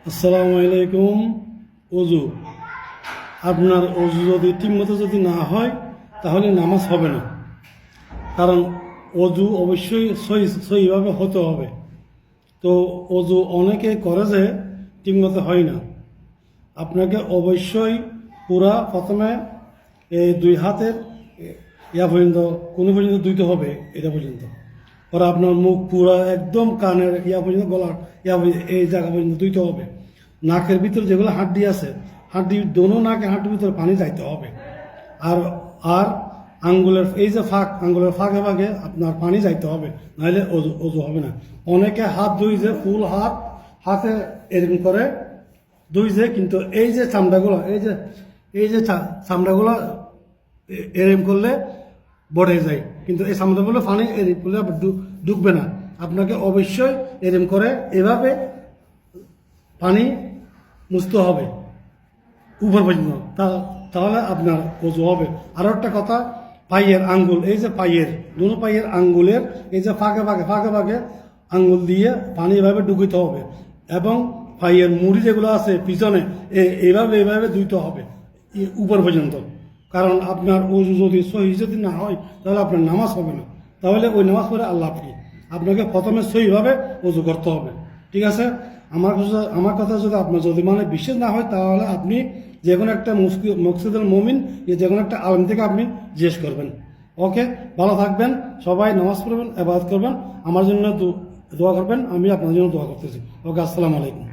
আসসালামু আলাইকুম। অজু, আপনার অজু যদি ঠিকমতো যদি না হয় তাহলে নামাজ হবে না। কারণ অজু অবশ্যই সহিভাবে হতে হবে। তো অজু অনেকে করে যে ঠিকমতো হয় না। আপনাকে অবশ্যই পুরা প্রথমে এই দুই হাতের ইয়া পর্যন্ত কোনো পর্যন্ত ধুইতে হবে, এটা পর্যন্ত। পরে আপনার মুখ পুরা একদম কানের ইয়া পর্যন্ত, গলার ইয়া পর্যন্ত, এই জায়গা পর্যন্ত ধুইতে হবে। নাকের ভিতরে যেগুলো হাড্ডি আছে, হাড্ডি দোনো নাকে হাড্ডির ভিতরে পানি যাইতে হবে। আর আর আঙ্গুলের এই যে ফাঁক, আঙ্গুলের ফাঁকে ফাঁকে আপনার পানি যাইতে হবে, নাহলে অজু অজু হবে না। অনেকে হাত ধুই যে ফুল হাত হাতে এরকম করে দুই যে, কিন্তু এই যে চামড়াগুলো, এই যে চামড়াগুলো এরম করলে বড়ে যায়, কিন্তু এই চামড়াগুলো পানি এরম করলে ঢুকবে না। আপনাকে অবশ্যই এরম করে এভাবে পানি মুছতে হবে উপর পর্যন্ত, তাহলে আপনার অজু হবে। আরো একটা কথা, পায়ের আঙ্গুল, এই যে পায়ের দুনো পায়ের আঙ্গুলের এই যে ফাঁকে ফাঁকে আঙ্গুল দিয়ে পানি এভাবে ঢুকিতে হবে, এবং পায়ের মুড়ি যেগুলো আছে পিছনে এইভাবে ধুইতে হবে উপর পর্যন্ত। কারণ আপনার অজু যদি সহি যদি না হয় তাহলে আপনার নামাজ হবে না। তাহলে ওই নামাজ পড়ে আল্লাহ কি, আপনাকে প্রথমে সহিভাবে অজু করতে হবে। ঠিক আছে? আমার কথা যদি আপনার যদি মানে বিশ্বাস না হয়, তাহলে আপনি যে কোনো একটা মকসিদুল মুমিন, যে কোনো একটা আলেম থেকে আপনি জিজ্ঞেস করবেন। ওকে, ভালো থাকবেন, সবাই নামাজ পড়বেন, ইবাদত করবেন, আমার জন্য দোয়া করবেন, আমি আপনার জন্য দোয়া করতেছি। ওকে, আসসালামু আলাইকুম।